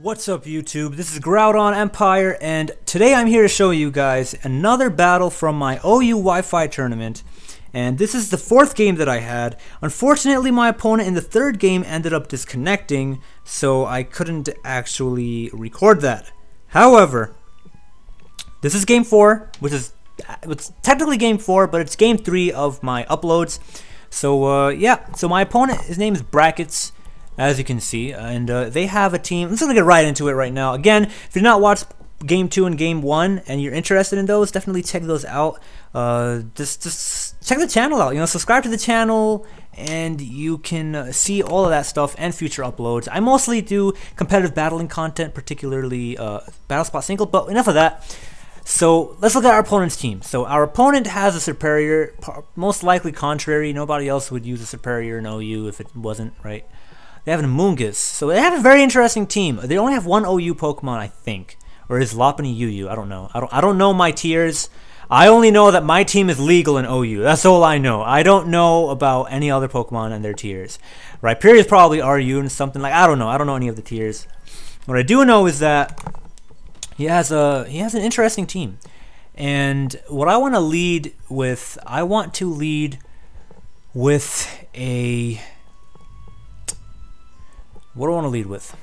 What's up YouTube, this is GroudonEmpire, and today I'm here to show you guys another battle from my OU Wi-Fi tournament. And this is the fourth game that I had. Unfortunately, my opponent in the third game ended up disconnecting, so I couldn't actually record that. However, this is game 4, it's technically game 4, but it's game 3 of my uploads. So yeah, so my opponent, his name is Brackets, as you can see, and they have a team. I'm just gonna get right into it right now. Again, if you've not watched game 2 and game 1 and you're interested in those, definitely check those out. Just check the channel out, subscribe to the channel, and you can see all of that stuff and future uploads. I mostly do competitive battling content, particularly Battle Spot Single, but enough of that. So let's look at our opponent's team. So our opponent has a superior, most likely contrary. Nobody else would use a superior in OU if it wasn't, right? They have an Amoonguss, so they have a very interesting team. They only have one OU Pokemon, I think, or is Lopunny UU? I don't know. I don't know my tiers. I only know that my team is legal in OU. That's all I know. I don't know about any other Pokemon and their tiers. Rhyperior is probably RU and something like. I don't know. I don't know any of the tiers. What I do know is that he has an interesting team, and what I want to lead with, a. What do I want to lead with?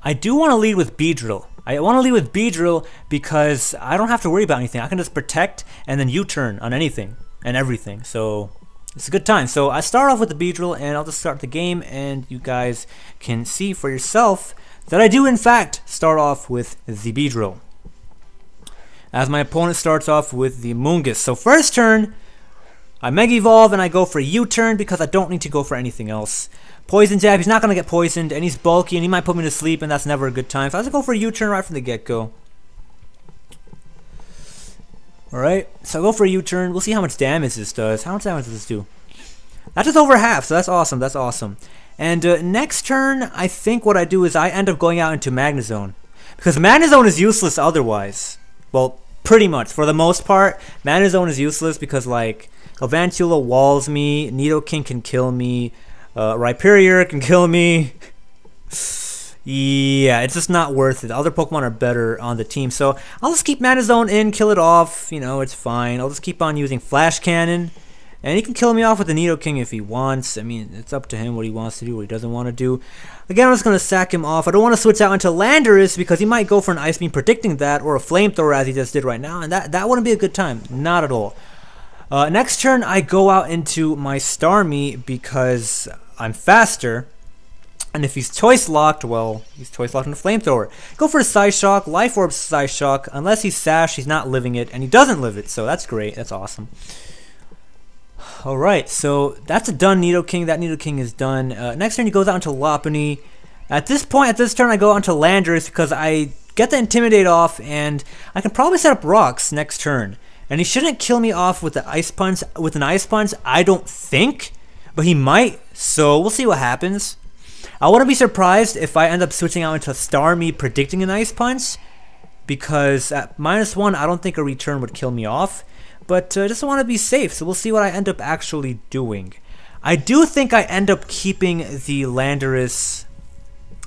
I do want to lead with Beedrill. I want to lead with Beedrill because I don't have to worry about anything. I can just protect and then U-turn on anything and everything. So it's a good time. So I start off with the Beedrill, and I'll just start the game, and you guys can see for yourself that I do in fact start off with the Beedrill, as my opponent starts off with the Amoonguss. So first turn, I Mega Evolve and I go for a U-turn because I don't need to go for anything else. Poison Jab, he's not going to get poisoned, and he's bulky, and he might put me to sleep, and that's never a good time. So I just go for a U-turn right from the get-go. Alright, so I go for a U-turn. We'll see how much damage this does. How much damage does this do? That's just over half, so that's awesome. That's awesome. And next turn, I think what I do is I end up going out into Magnezone, because Magnezone is useless otherwise. Well, pretty much. For the most part, Magnezone is useless because, like, Galvantula walls me, Nidoking can kill me, Rhyperior can kill me. Yeah, it's just not worth it. The other Pokemon are better on the team. So I'll just keep Magnezone in, kill it off. It's fine. I'll just keep on using Flash Cannon. And he can kill me off with the Nidoking if he wants. I mean, it's up to him what he wants to do, what he doesn't want to do. Again, I'm just going to sack him off. I don't want to switch out into Landorus because he might go for an Ice Beam predicting that, or a Flamethrower as he just did right now. And that wouldn't be a good time. Not at all. Next turn, I go out into my Starmie because I'm faster, and if he's choice locked, well, he's choice locked in a Flamethrower. Go for a Psyshock, Life Orb Psyshock. Unless he's Sash, he's not living it, and he doesn't live it, so that's great. That's awesome. Alright, so that's a done Nidoking. That Nidoking is done. Next turn, he goes out into Lopunny. At this turn, I go out into Landorus because I get the Intimidate off, and I can probably set up Rocks next turn. And he shouldn't kill me off with the Ice Punch, with an Ice Punch, I don't think. But he might, so we'll see what happens. I wouldn't be surprised if I end up switching out into Starmie predicting an Ice Punch, because at -1, I don't think a return would kill me off. But I just want to be safe, so we'll see what I end up actually doing. I do think I end up keeping the Landorus.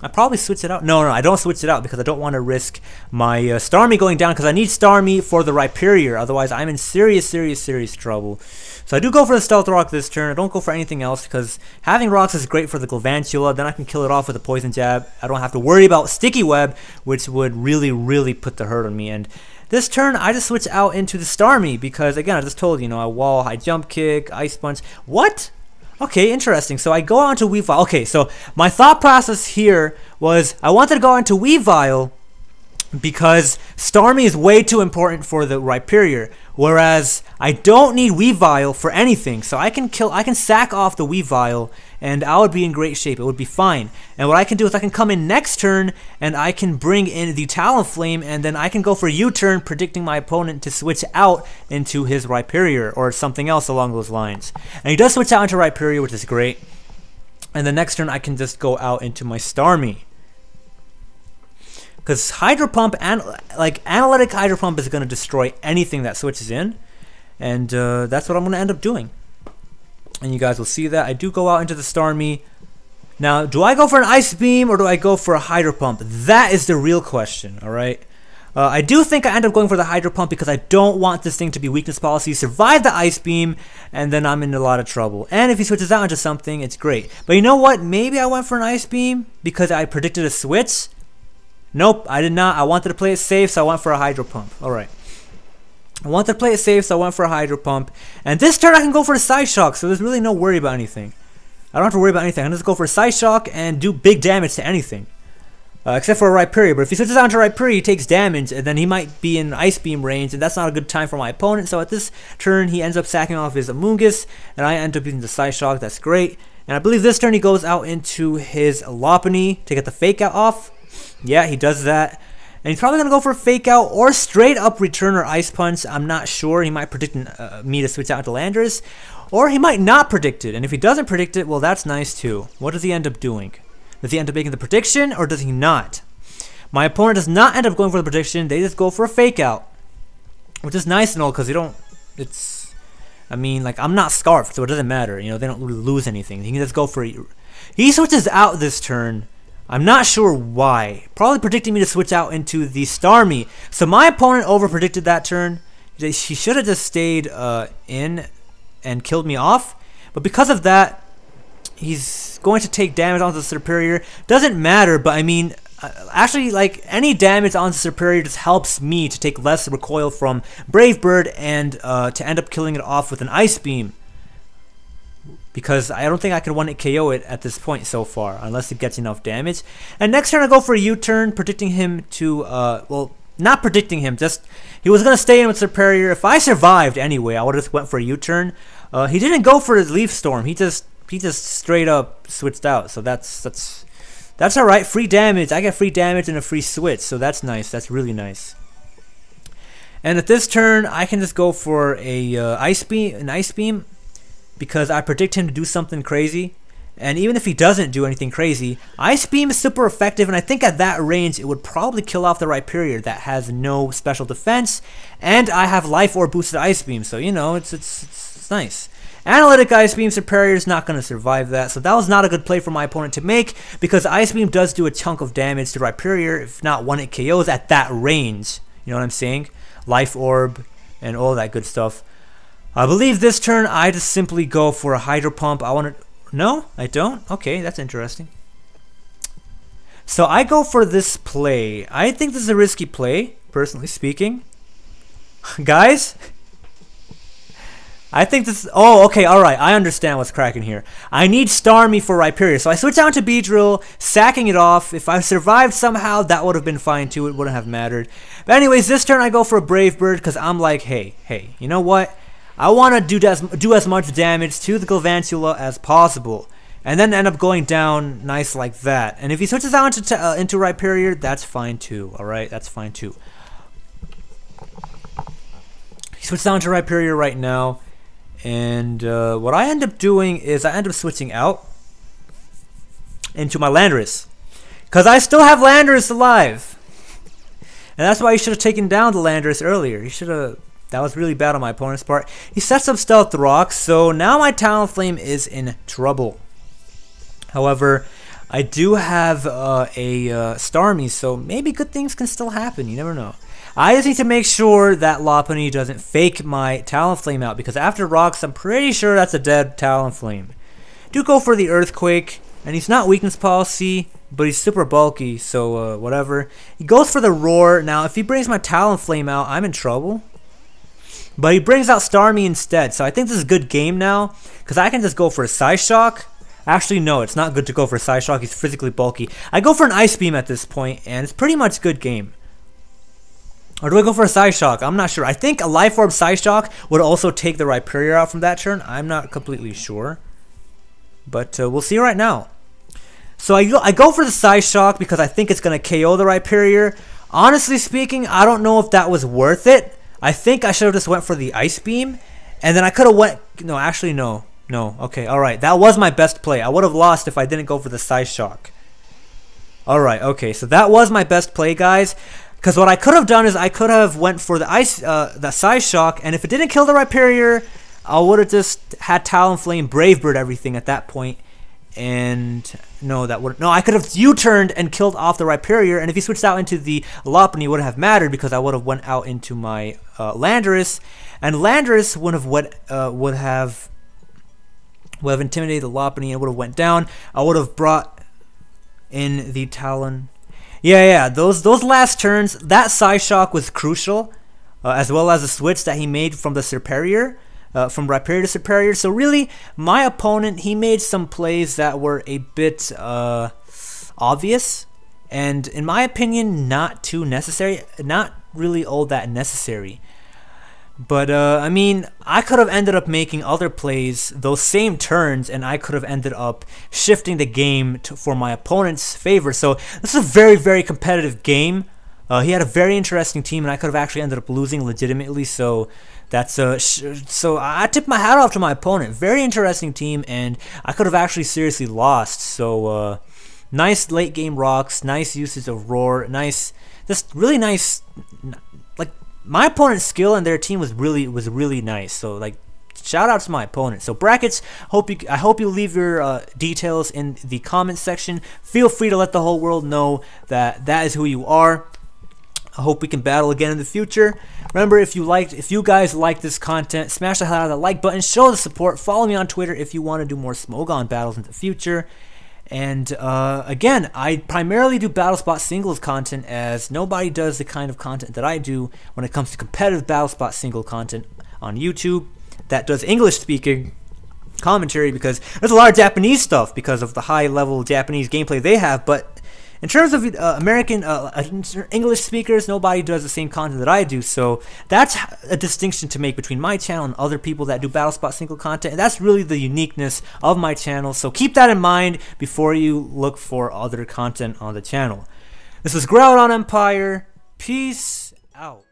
I probably switch it out. No, I don't switch it out because I don't want to risk my Starmie going down, because I need Starmie for the Rhyperior. Otherwise, I'm in serious trouble. So I do go for the Stealth Rock this turn. I don't go for anything else because having Rocks is great for the Galvantula. Then I can kill it off with a Poison Jab. I don't have to worry about Sticky Web, which would really put the hurt on me. And this turn, I just switch out into the Starmie because, again, I just told you, I wall, high jump kick, Ice Punch. What? Okay, interesting. So I go on to Weavile. Okay, so my thought process here was I wanted to go into Weavile because Starmie is way too important for the Rhyperior, whereas I don't need Weavile for anything. So I can sack off the Weavile, and I would be in great shape. It would be fine. And what I can do is I can come in next turn, and I can bring in the Talonflame, and then I can go for a U-turn, predicting my opponent to switch out into his Rhyperior or something else along those lines. And he does switch out into Rhyperior, which is great. And the next turn I can just go out into my Starmie, because Hydro Pump and Analytic Hydro Pump is going to destroy anything that switches in, and that's what I'm going to end up doing. And you guys will see that I do go out into the Starmie, Now, do I go for an Ice Beam or do I go for a Hydro Pump? That is the real question, alright? I do think I end up going for the Hydro Pump because I don't want this thing to be weakness policy. Survive the Ice Beam, and then I'm in a lot of trouble. And if he switches out into something, it's great. But you know what? Maybe I went for an Ice Beam because I predicted a switch. Nope, I did not. I wanted to play it safe, so I went for a Hydro Pump. Alright. I wanted to play it safe, so I went for a Hydro Pump. And this turn I can go for a Side Shock, so there's really no worry about anything. I don't have to worry about anything. I can just go for a Side Shock and do big damage to anything. Except for a Rhyperior. But if he switches out to Rhyperior, he takes damage, and then he might be in Ice Beam range, and that's not a good time for my opponent. So at this turn, he ends up sacking off his Amoonguss, and I end up using the Side Shock. That's great. And I believe this turn he goes out into his Lopunny to get the Fake Out off. Yeah, he does that. And he's probably going to go for a Fake Out or straight up Return or Ice Punch. I'm not sure. He might predict me to switch out into Landorus, or he might not predict it. And if he doesn't predict it, well, that's nice too. What does he end up doing? Does he end up making the prediction, or does he not? My opponent does not end up going for the prediction. They just go for a Fake Out, which is nice and all because they don't. It's, I mean, like, I'm not Scarfed, so it doesn't matter. You know, they don't really lose anything. He can just go for. He switches out this turn. I'm not sure why. Probably predicting me to switch out into the Starmie. So my opponent over predicted that turn. He should have just stayed in and killed me off. But because of that, he's going to take damage onto the Superior. Doesn't matter, but I mean, actually, like, any damage onto Superior just helps me to take less recoil from Brave Bird and to end up killing it off with an Ice Beam. Because I don't think I can 1-hit KO it at this point so far, unless it gets enough damage. And next turn I go for a U-turn, predicting him to, well, not predicting him, just, he was going to stay in with Superior. If I survived anyway, I would have just went for a U-turn. He didn't go for the Leaf Storm, he just straight up switched out, so that's alright. Free damage, I get free damage and a free switch, so that's nice, that's really nice. And at this turn, I can just go for a Ice Beam, because I predict him to do something crazy. And even if he doesn't do anything crazy, Ice Beam is super effective, and I think at that range it would probably kill off the Rhyperior that has no special defense, and I have Life Orb boosted Ice Beam, so you know, it's nice. Analytic Ice Beam Superior is not going to survive that, so that was not a good play for my opponent to make, because Ice Beam does do a chunk of damage to Rhyperior, if not 1-hit KOs at that range. You know what I'm saying? Life Orb and all that good stuff. I believe this turn I just simply go for a Hydro Pump. I want to... No, I don't? Okay, that's interesting. So I go for this play. I think this is a risky play, personally speaking. Guys? I think this... Oh, okay, alright. I understand what's cracking here. I need Starmie for Rhyperior. So I switch out to Beedrill, sacking it off. If I survived somehow, that would have been fine too. It wouldn't have mattered. But anyways, this turn I go for a Brave Bird because I'm like, hey, you know what? I want to do as much damage to the Galvantula as possible, and then end up going down nice like that. And if he switches out into Rhyperior, that's fine too. All right, that's fine too. He switches out to Rhyperior right now, and what I end up doing is I end up switching out into my Landorus, because I still have Landorus alive, and that's why he should have taken down the Landorus earlier. He should have. That was really bad on my opponent's part. He sets up Stealth Rock, so now my Talonflame is in trouble. However, I do have a Starmie, so maybe good things can still happen. You never know. I just need to make sure that Lopunny doesn't fake my Talonflame out, because after Rocks, I'm pretty sure that's a dead Talonflame. Do go for the Earthquake, and he's not weakness policy, but he's super bulky, so whatever. He goes for the Roar. Now, if he brings my Talonflame out, I'm in trouble. But he brings out Starmie instead, so I think this is a good game now, because I can just go for a Psyshock. Actually, no, it's not good to go for a Psyshock. He's physically bulky. I go for an Ice Beam at this point, and it's pretty much a good game. Or do I go for a Psyshock? I'm not sure. I think a Life Orb Psyshock would also take the Rhyperior out from that turn. I'm not completely sure. But we'll see right now. So I go for the Psyshock because I think it's going to KO the Rhyperior. Honestly speaking, I don't know if that was worth it. I think I should have just went for the Ice Beam, and then I could have went... No, actually, no. No, okay, alright. That was my best play. I would have lost if I didn't go for the Psyshock. Alright, okay, so that was my best play, guys. Because what I could have done is I could have went for the Psyshock, and if it didn't kill the Rhyperior, I would have just had Talonflame, Brave Bird, everything at that point, and no, I could have U-turned and killed off the Rhyperior, and if he switched out into the Lopunny, it wouldn't have mattered because I would have went out into my Landorus, and Landorus would have intimidated the Lopunny and would have went down. I would have brought in the Talon. Yeah, those last turns, that Psyshock was crucial, as well as the switch that he made from the Serperior. From Rhyperior to Serperior. So really, my opponent, he made some plays that were a bit obvious, and in my opinion, not too necessary. Not really all that necessary. But I mean, I could have ended up making other plays those same turns, and I could have ended up shifting the game for my opponent's favor. So this is a very, very competitive game. He had a very interesting team, and I could have actually ended up losing legitimately. So that's so I tip my hat off to my opponent. Very interesting team, and I could have actually seriously lost. So nice late game rocks, nice usage of roar, nice, just really nice. Like my opponent's skill and their team was really nice. So like, shout out to my opponent. So brackets, I hope you leave your details in the comments section. Feel free to let the whole world know that is who you are. I hope we can battle again in the future. Remember, if you guys like this content, smash the hell out of that like button, show the support, follow me on Twitter if you want to do more Smogon battles in the future. And again, I primarily do BattleSpot singles content, as nobody does the kind of content that I do when it comes to competitive BattleSpot single content on YouTube that does English speaking commentary, because there's a lot of Japanese stuff because of the high level Japanese gameplay they have. But in terms of American English speakers, nobody does the same content that I do. So that's a distinction to make between my channel and other people that do BattleSpot single content. And that's really the uniqueness of my channel. So keep that in mind before you look for other content on the channel. This is GroudonEmpire. Peace out.